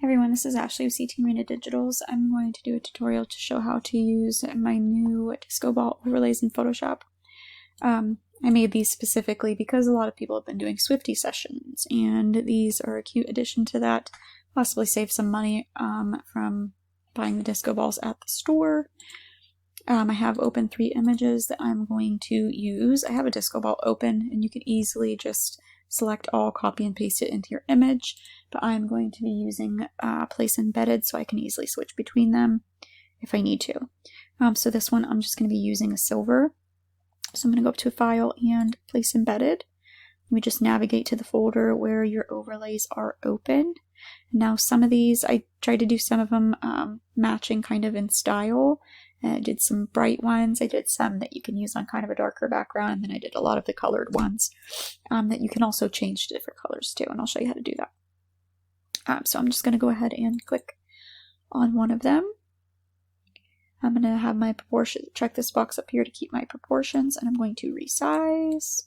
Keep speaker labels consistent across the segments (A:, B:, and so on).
A: Hey everyone, this is Ashley with CT Marina Digitals. I'm going to do a tutorial to show how to use my new Disco Ball overlays in Photoshop. I made these specifically because a lot of people have been doing Swifty sessions, and these are a cute addition to that. Possibly save some money from buying the disco balls at the store. I have open 3 images that I'm going to use. I have a disco ball open, and you can easily just select all, copy and paste it into your image, but I'm going to be using place embedded so I can easily switch between them if I need to. So this one I'm just going to be using a silver. So I'm going to go up to File and Place Embedded. We just navigate to the folder where your overlays are open. Now some of these, I tried to do some of them matching kind of in style. I did some bright ones. I did some that you can use on kind of a darker background, and then I did a lot of the colored ones that you can also change to different colors too, and I'll show you how to do that. So I'm just going to go ahead and click on one of them. I'm going to have my proportion, check this box up here to keep my proportions, and I'm going to resize.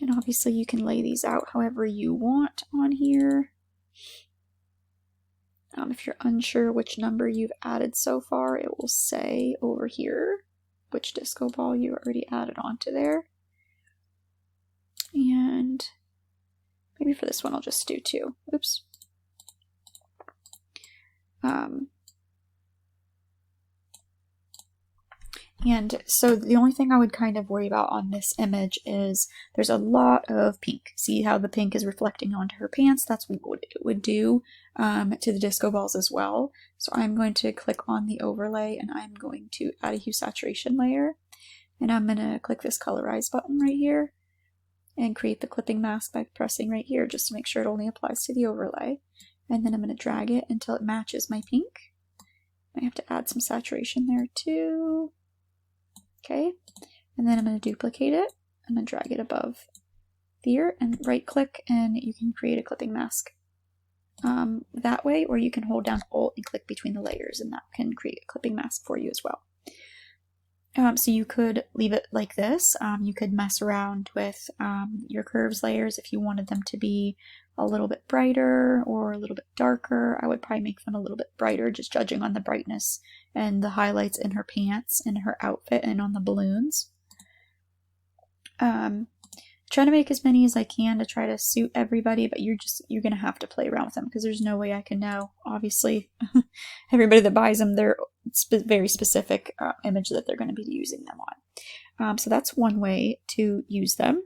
A: And obviously you can lay these out however you want on here. If you're unsure which number you've added so far, it will say over here which disco ball you already added onto there. And maybe for this one I'll just do 2. Oops. And so the only thing I would kind of worry about on this image is there's a lot of pink. See how the pink is reflecting onto her pants? That's what it would do to the disco balls as well. So I'm going to click on the overlay, and I'm going to add a hue saturation layer. And I'm going to click this colorize button right here and create the clipping mask by pressing right here just to make sure it only applies to the overlay. And then I'm going to drag it until it matches my pink. I have to add some saturation there too. Okay, and then I'm going to duplicate it. I'm going to drag it above here and right click, and you can create a clipping mask that way, or you can hold down Alt and click between the layers, and that can create a clipping mask for you as well. So you could leave it like this. You could mess around with your curves layers if you wanted them to be a little bit brighter or a little bit darker. I would probably make them a little bit brighter, just judging on the brightness and the highlights in her pants and her outfit and on the balloons. Trying to make as many as I can to try to suit everybody, but you're gonna have to play around with them because there's no way I can know. Obviously, everybody that buys them, they're very specific image that they're going to be using them on. So that's one way to use them.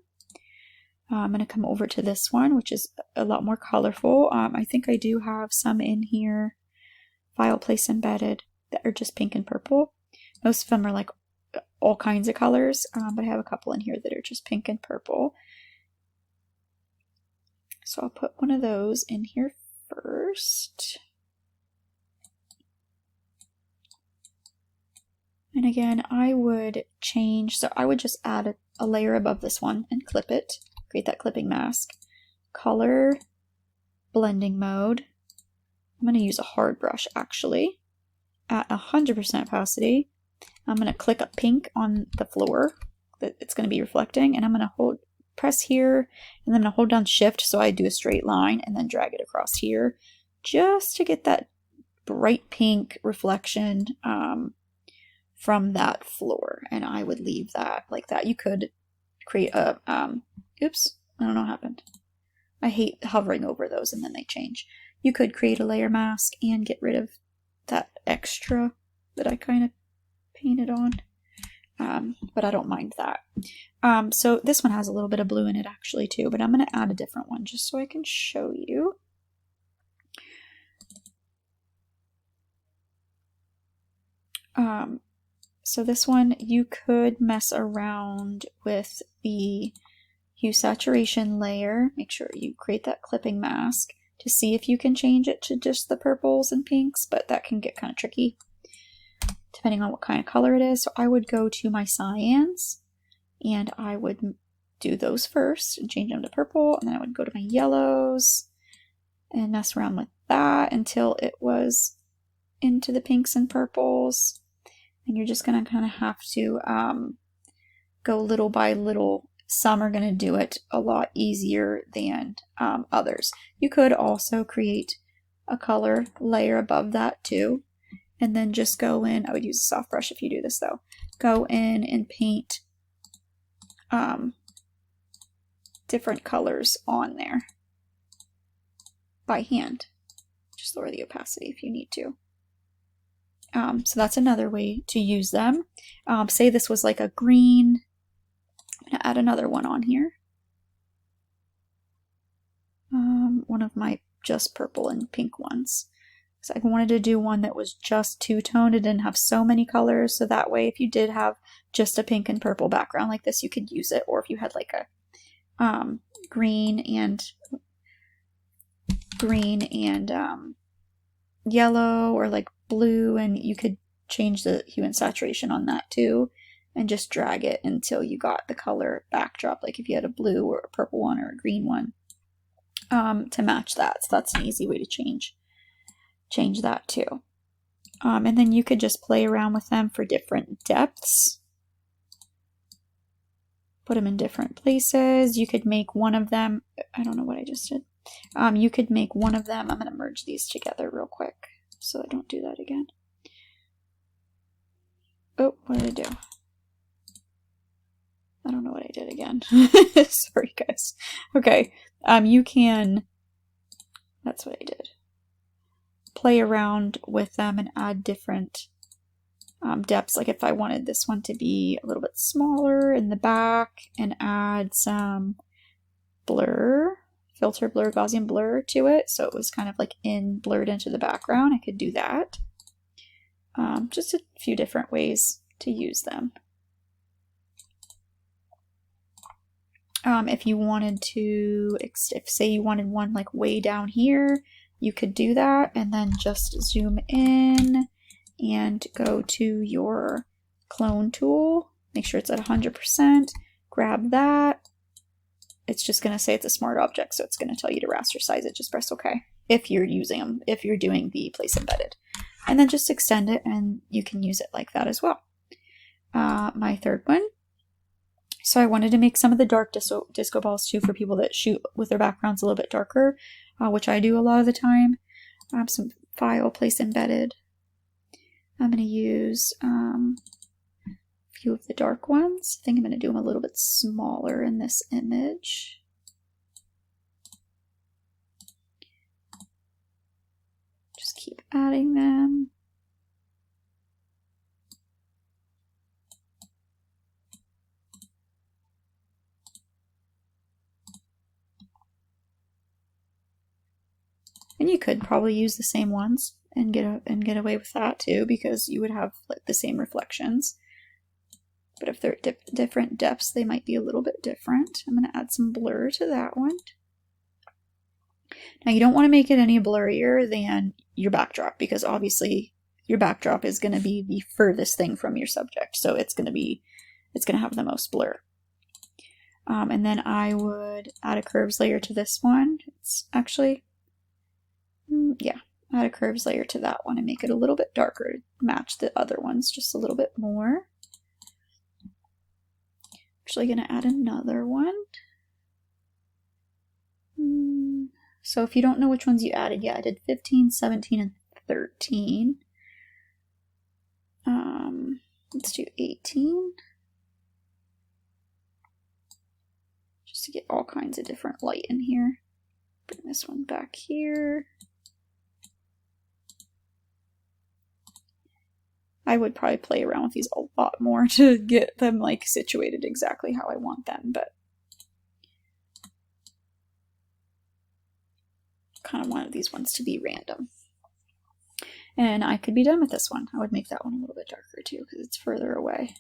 A: I'm going to come over to this one, which is a lot more colorful. I think I do have some in here, File, Place Embedded, that are just pink and purple. Most of them are like all kinds of colors, but I have a couple in here that are just pink and purple. So I'll put one of those in here first. And again, I would change, so I would just add a layer above this one and clip it, create that clipping mask. Color, blending mode. I'm going to use a hard brush actually at 100% opacity. I'm going to click a pink on the floor that it's going to be reflecting, and I'm going to press here, and then I'm going to hold down Shift so I do a straight line and then drag it across here just to get that bright pink reflection from that floor, and I would leave that like that. You could create a, oops, I don't know what happened. I hate hovering over those and then they change. You could create a layer mask and get rid of that extra that I kind of painted on, but I don't mind that. So this one has a little bit of blue in it actually too, but I'm going to add a different one just so I can show you. So this one, you could mess around with the hue saturation layer. Make sure you create that clipping mask to see if you can change it to just the purples and pinks, but that can get kind of tricky depending on what kind of color it is. So I would go to my cyans, and I would do those first and change them to purple, and then I would go to my yellows and mess around with that until it was into the pinks and purples. And you're just going to kind of have to go little by little some are going to do it a lot easier than others. You could also create a color layer above that too, and then just go in. I would use a soft brush if you do this though. Go in and paint different colors on there by hand. Just lower the opacity if you need to. So that's another way to use them. Say this was like a green. I'm going to add another one on here. One of my just purple and pink ones. So I wanted to do one that was just two-toned. It didn't have so many colors, so that way if you did have just a pink and purple background like this, you could use it. Or if you had like a green and yellow, or like blue, and you could change the hue and saturation on that too, and just drag it until you got the color backdrop, like if you had a blue or a purple one or a green one, to match that. So that's an easy way to change that too. And then you could just play around with them for different depths. Put them in different places. You could make one of them, I don't know what I just did. You could make one of them, I'm going to merge these together real quick so I don't do that again. Oh, what did I do? I don't know what I did again. Sorry guys. Okay, you can, that's what I did. Play around with them and add different depths. Like if I wanted this one to be a little bit smaller in the back and add some blur, filter blur, Gaussian blur to it, so it was kind of like blurred into the background, I could do that. Just a few different ways to use them. If you wanted to, if say you wanted one like way down here, you could do that and then just zoom in and go to your clone tool, make sure it's at 100%, grab that. It's just going to say it's a smart object, so it's going to tell you to raster size it. Just press OK if you're using them, if you're doing the place embedded. And then just extend it and you can use it like that as well. My third one. So I wanted to make some of the dark disco balls too for people that shoot with their backgrounds a little bit darker, which I do a lot of the time. Some file place embedded. I'm going to use a few of the dark ones. I think I'm going to do them a little bit smaller in this image. Just keep adding them. And you could probably use the same ones and get away with that too, because you would have like the same reflections. But if they're different depths, they might be a little bit different. I'm going to add some blur to that one. Now you don't want to make it any blurrier than your backdrop, because obviously your backdrop is going to be the furthest thing from your subject, so it's going to have the most blur. And then I would add a curves layer to this one. It's actually, yeah, add a curves layer to that one and make it a little bit darker to match the other ones just a little bit more. Actually going to add another one. So if you don't know which ones you added, yeah, I did 15, 17, and 13. Let's do 18. Just to get all kinds of different light in here. Bring this one back here. I would probably play around with these a lot more to get them like situated exactly how I want them, but kind of wanted these ones to be random. And I could be done with this one. I would make that one a little bit darker too, because it's further away.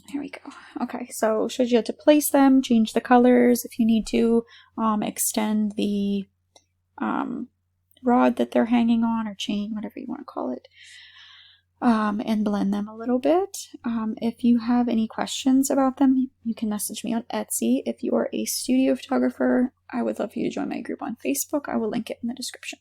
A: Here we go. Okay, so shows you how to place them, change the colors if you need to, extend the rod that they're hanging on, or chain, whatever you want to call it, and blend them a little bit. If you have any questions about them, you can message me on Etsy. If you are a studio photographer, I would love for you to join my group on Facebook. I will link it in the description.